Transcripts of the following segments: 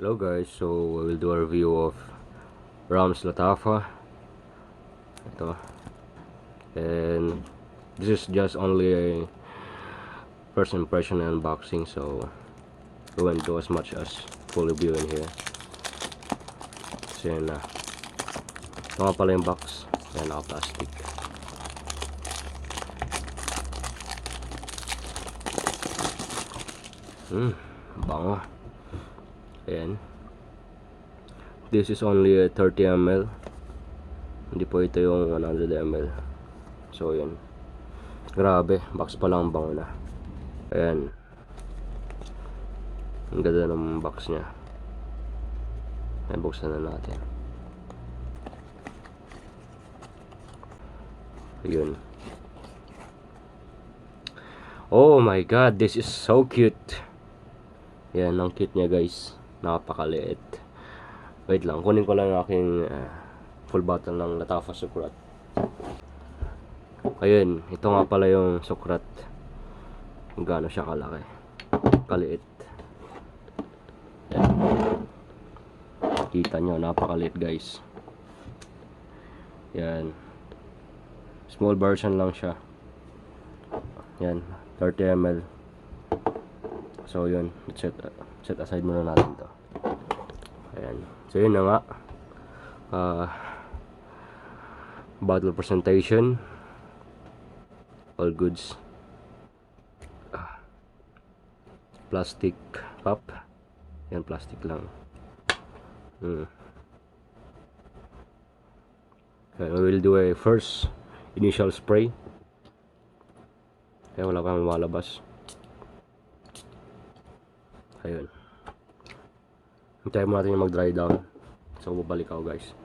Hello guys, so we will do a review of Rams Latafa. Ito. And this is just only a first impression and unboxing, so we won't do as much as full review in here. So yan na. Ito nga pala yung box. Yan, naka-plastic. Bango. Ayan. This is only a 30 ml. Hindi po ito yung 100 ml. So yan. Grabe, box pa lang bango na. Ayan. Ang ganda ng box nya. Ayan, buksan na natin. Ayun. Oh my god, this is so cute. Yan, ang cute nya guys. Napakaliit. Wait lang, kunin ko lang yung aking full bottle ng Latafa Sukrat. Ayun, ito nga pala yung Sukrat. Kung gaano siya kalaki. Kaliit. Yan. Kita nyo, napakaliit guys. Yan. Small version lang siya. Yan, 30 ml. So yun, set aside muna natin to. Ayan. So yun na nga. Bottle presentation. All goods. Plastic cup. Yan, plastic lang. Okay, we will do a first initial spray. Kaya wala kang malabas. Ayun. Hintayin mo natin yung mag dry down. So babalik ako guys.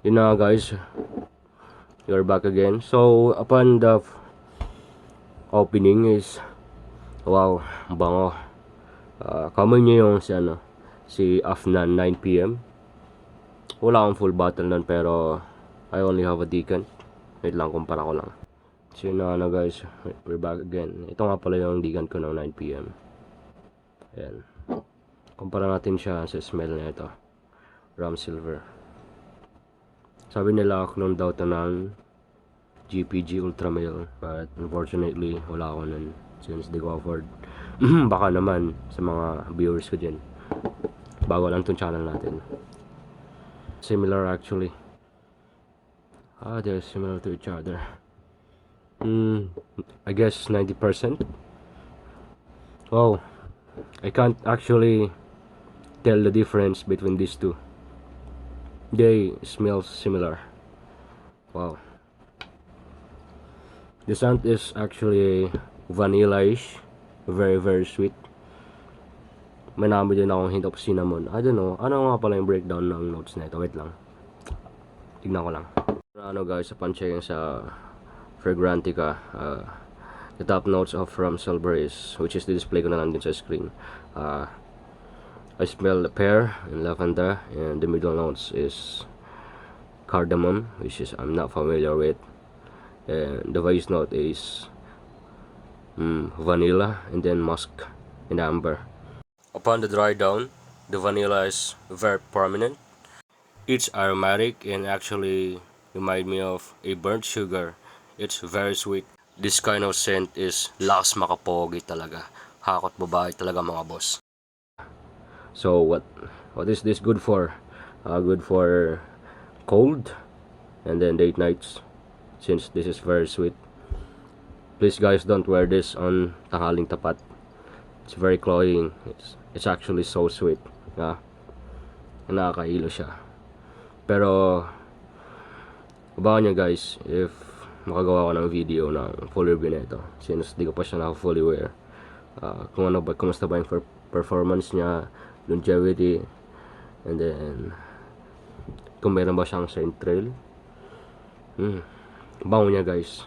Yun na guys. You're back again. So upon the opening is, wow, bango. Kamay nyo yung si Afnan 9 PM. Wala akong full bottle nun, pero I only have a decan. Wait lang, kumpara ko lang. So yun na guys, we're back again. Ito nga pala yung decan ko ng 9 PM. Ayan. Kumpara natin siya sa smell na ito. Ram Silver. Sabi nila clone daw ito ng GPG Ultra Male, but unfortunately wala ako nun since di ko afford. Baka naman sa mga viewers ko dyan. Bago lang itong channel natin. Similar actually. They're similar to each other. I guess 90%. Wow, I can't actually tell the difference between these two. They smell similar. Wow. The scent is actually vanilla-ish. Very very sweet. May namin din akong hint of cinnamon. I don't know. Ano nga pala yung breakdown ng notes na ito? Wait lang. Tignan ko lang. Ano guys, upon checking sa Fragrantica, the top notes of Ram Silver is, which is the display ko na lang din sa screen. I smell the pear and lavender, and the middle notes is cardamom, which is I'm not familiar with, and the base note is vanilla, and then musk and amber. Upon the dry down, the vanilla is very prominent. It's aromatic and actually remind me of a burnt sugar. It's very sweet. This kind of scent is lakas makapogi talaga. Hakot babae talaga mga boss. So what is this good for? Good for cold and then late nights, since this is very sweet. Please guys, don't wear this on tanghaling tapat. It's very cloying. It's actually so sweet. Nakakahilo siya. Pero abangan nyo guys if makagawa ko ng video ng full review nito, since di ko pa siya naka-fully wear. Kung ano ba, kumusta ba yung performance niya, longevity, and then kung meron ba siyang scent trail. Bango niya guys.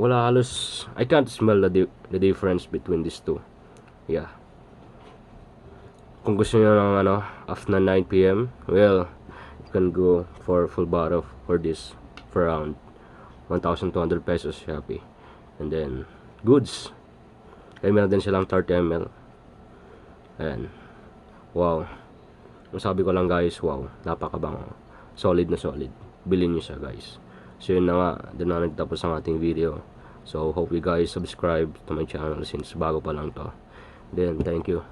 Wala halos, I can't smell the difference between these two. Yeah. Kung gusto niyo ng after 9 PM, well, you can go for full bottle for this for around 1,200 pesos Shopee. And then goods, kaya meron din silang 30 ml. Ayan. Wow, Masabi ko lang guys, wow, napakabango. Solid na solid. Bilhin nyo siya guys. So yun na nga, doon na nagtapos ang ating video. So hope you guys subscribe to my channel since bago pa lang to. Then thank you.